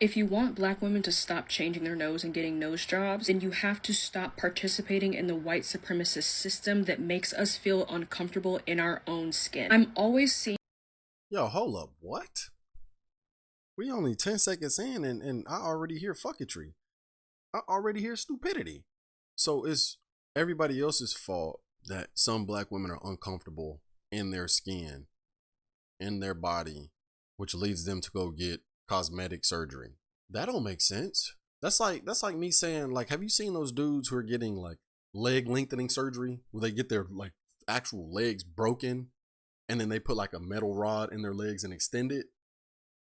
If you want black women to stop changing their nose and getting nose jobs, then you have to stop participating in the white supremacist system that makes us feel uncomfortable in our own skin. I'm always seeing... Yo, hold up, what? We only 10 seconds in and I already hear fucketry. I already hear stupidity. So it's everybody else's fault that some black women are uncomfortable in their skin, in their body, which leads them to go get cosmetic surgery. That don't make sense. That's like me saying, like, have you seen those dudes who are getting like leg lengthening surgery where they get their like actual legs broken and then they put like a metal rod in their legs and extend it?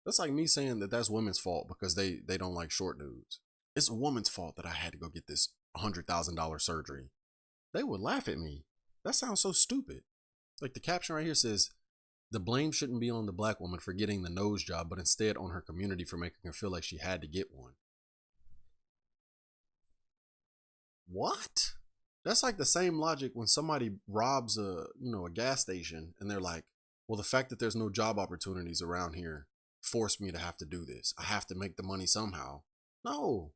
That's like me saying that that's women's fault because they don't like short dudes. It's a woman's fault that I had to go get this $100,000 surgery. They would laugh at me. That sounds so stupid. Like the caption right here says, the blame shouldn't be on the black woman for getting the nose job, but instead on her community for making her feel like she had to get one. What? That's like the same logic when somebody robs a gas station and they're like, well, the fact that there's no job opportunities around here forced me to have to do this. I have to make the money somehow. No,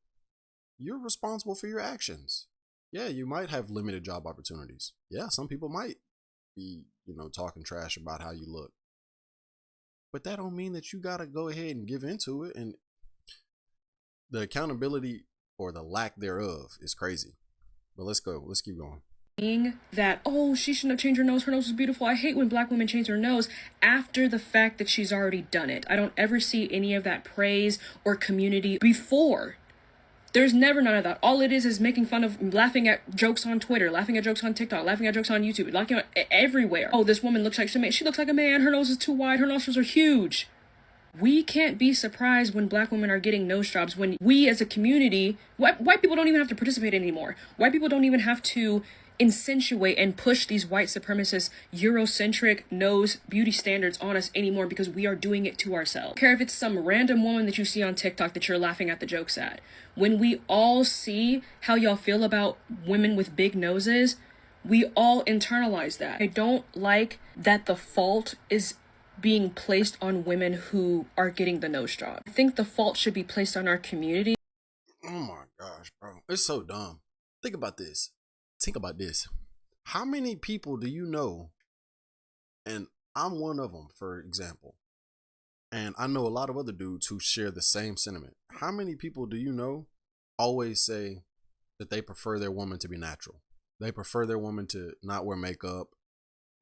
you're responsible for your actions. Yeah, you might have limited job opportunities. Yeah, some people might be, talking trash about how you look. But that don't mean that you gotta go ahead and give into it. And the accountability or the lack thereof is crazy. But let's go. Let's keep going. That, oh, she shouldn't have changed her nose. Her nose is beautiful. I hate when black women change their nose after the fact that she's already done it. I don't ever see any of that praise or community before. There's never none of that. All it is making fun of, laughing at jokes on Twitter, laughing at jokes on TikTok, laughing at jokes on YouTube, laughing at everywhere. Oh, this woman looks like she looks like a man. Her nose is too wide. Her nostrils are huge. We can't be surprised when black women are getting nose jobs when we as a community, white people don't even have to participate anymore. White people don't even have to insinuate and push these white supremacist Eurocentric nose beauty standards on us anymore because we are doing it to ourselves. I don't care if it's some random woman that you see on TikTok that you're laughing at the jokes at. When we all see how y'all feel about women with big noses, we all internalize that. I don't like that the fault is being placed on women who are getting the nose job. I think the fault should be placed on our community. Oh my gosh, bro. It's so dumb. Think about this. How many people do you know? And I'm one of them, for example. And I know a lot of other dudes who share the same sentiment. How many people do you know always say that they prefer their woman to be natural? They prefer their woman to not wear makeup.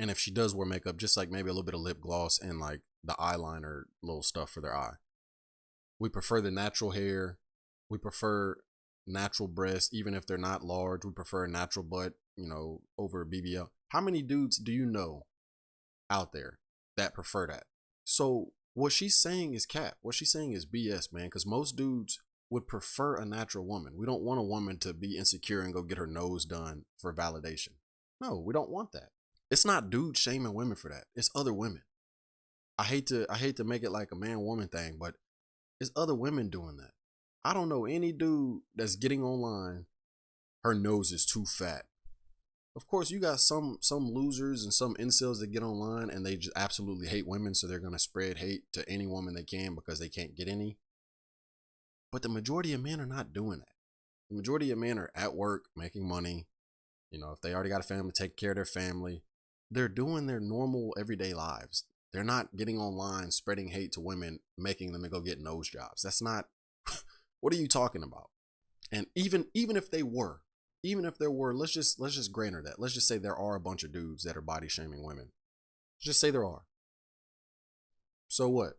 And if she does wear makeup, just like maybe a little bit of lip gloss and like the eyeliner little stuff for their eye. We prefer the natural hair. We prefer natural breasts, even if they're not large. We prefer a natural butt, over a BBL. How many dudes do you know out there that prefer that? So what she's saying is cap. What she's saying is BS, man, because most dudes would prefer a natural woman. We don't want a woman to be insecure and go get her nose done for validation. No, we don't want that. It's not dudes shaming women for that. It's other women. I hate to make it like a man-woman thing, but it's other women doing that. I don't know any dude that's getting online, her nose is too fat. Of course, you got some losers and some incels that get online and they just absolutely hate women, so they're going to spread hate to any woman they can because they can't get any. But the majority of men are not doing that. The majority of men are at work, making money. If they already got a family, take care of their family. They're doing their normal everyday lives. They're not getting online, spreading hate to women, making them go get nose jobs. That's not... What are you talking about? And even if there were, let's just grant her that. Let's just say there are a bunch of dudes that are body shaming women. Just say there are. So what?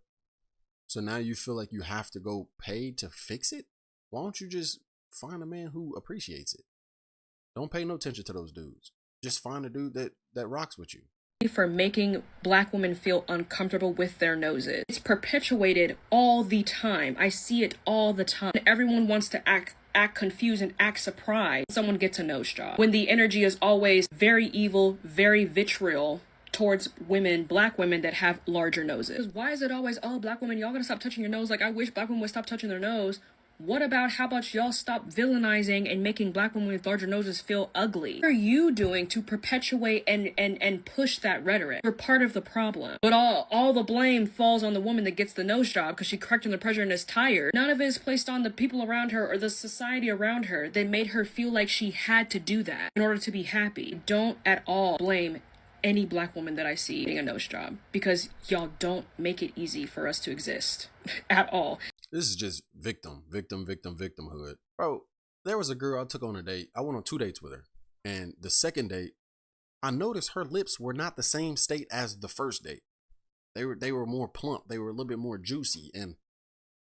So now you feel like you have to go pay to fix it? Why don't you just find a man who appreciates it? Don't pay no attention to those dudes. Just find a dude that rocks with you. For making black women feel uncomfortable with their noses. It's perpetuated all the time. I see it all the time. Everyone wants to act confused and act surprised when someone gets a nose job. When the energy is always very evil, very vitriol towards women, black women that have larger noses. Why is it always, oh, black women, y'all gotta stop touching your nose? Like, I wish black women would stop touching their nose. How about y'all stop villainizing and making black women with larger noses feel ugly? What are you doing to perpetuate and push that rhetoric? You're part of the problem. But all the blame falls on the woman that gets the nose job because she cracked under pressure and is tired. None of it is placed on the people around her or the society around her that made her feel like she had to do that in order to be happy. Don't at all blame any black woman that I see getting a nose job, because y'all don't make it easy for us to exist at all. This is just victimhood. Bro, there was a girl I took on a date. I went on 2 dates with her. And the second date, I noticed her lips were not the same state as the first date. They were more plump. They were a little bit more juicy. And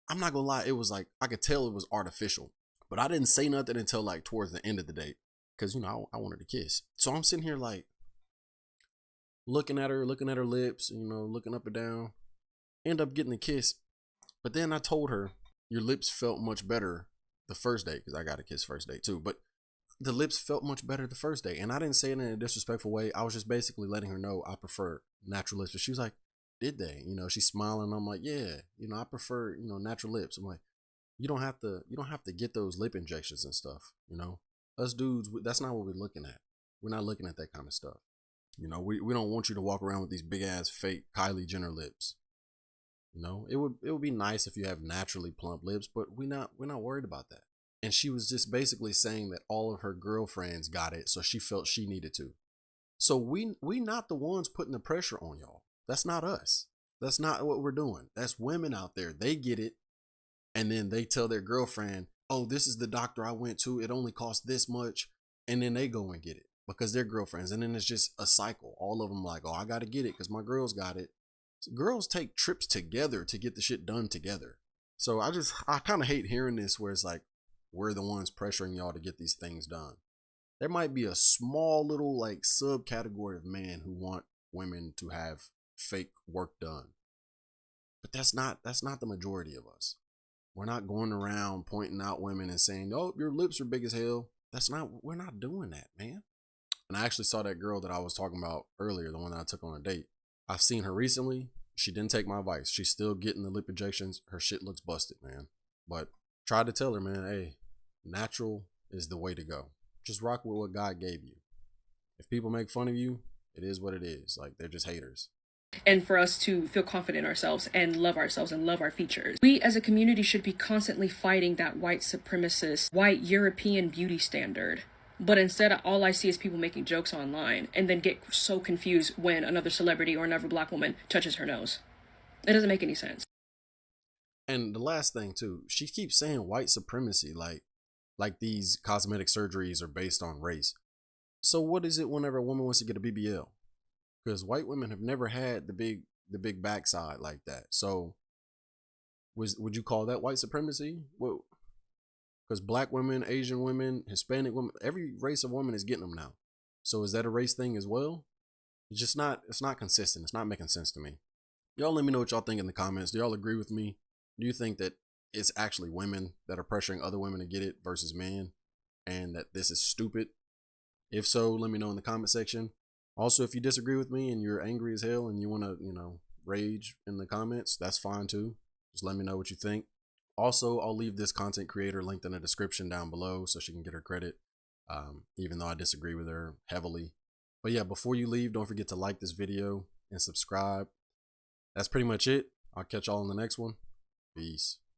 I'm not gonna lie, it was like, I could tell it was artificial. But I didn't say nothing until like towards the end of the date. Because, you know, I wanted to kiss. So I'm sitting here like, looking at her lips, you know, looking up and down. End up getting a kiss. But then I told her, your lips felt much better the first date, because I got a kiss first date too. But the lips felt much better the first day. And I didn't say it in a disrespectful way. I was just basically letting her know I prefer natural lips. But she was like, did they? You know, she's smiling. I'm like, yeah, you know, I prefer, you know, natural lips. I'm like, you don't have to get those lip injections and stuff. You know, us dudes, that's not what we're looking at. We're not looking at that kind of stuff. You know, we don't want you to walk around with these big ass fake Kylie Jenner lips. You know, it would be nice if you have naturally plump lips, but we're not worried about that. And she was just basically saying that all of her girlfriends got it, so she felt she needed to. So we not the ones putting the pressure on y'all. That's not us. That's not what we're doing. That's women out there. They get it, and then they tell their girlfriend, "Oh, this is the doctor I went to. It only cost this much," and then they go and get it because they're girlfriends. And then it's just a cycle. All of them like, "Oh, I got to get it because my girls got it." Girls take trips together to get the shit done together. So I kind of hate hearing this where it's like, we're the ones pressuring y'all to get these things done. There might be a small little like subcategory of men who want women to have fake work done. But that's not the majority of us. We're not going around pointing out women and saying, "Oh, your lips are big as hell." We're not doing that, man. And I actually saw that girl that I was talking about earlier, the one that I took on a date. I've seen her recently. She didn't take my advice. She's still getting the lip injections. Her shit looks busted, man. But tried to tell her, man, hey, natural is the way to go. Just rock with what God gave you. If people make fun of you, it is what it is. Like, they're just haters. And for us to feel confident in ourselves and love our features. We as a community should be constantly fighting that white supremacist, white European beauty standard. But instead, all I see is people making jokes online and then get so confused when another celebrity or another black woman touches her nose. It doesn't make any sense. And the last thing too, she keeps saying white supremacy, like these cosmetic surgeries are based on race. So what is it whenever a woman wants to get a BBL? Because white women have never had the big backside like that. So would you call that white supremacy? Well, because black women, Asian women, Hispanic women, every race of woman is getting them now. So is that a race thing as well? It's not consistent. It's not making sense to me. Y'all let me know what y'all think in the comments. Do y'all agree with me? Do you think that it's actually women that are pressuring other women to get it versus men, and that this is stupid? If so, let me know in the comment section. Also, if you disagree with me and you're angry as hell and you want to, you know, rage in the comments, that's fine too. Just let me know what you think. Also, I'll leave this content creator linked in the description down below so she can get her credit, even though I disagree with her heavily. But yeah, before you leave, don't forget to like this video and subscribe. That's pretty much it. I'll catch y'all in the next one. Peace.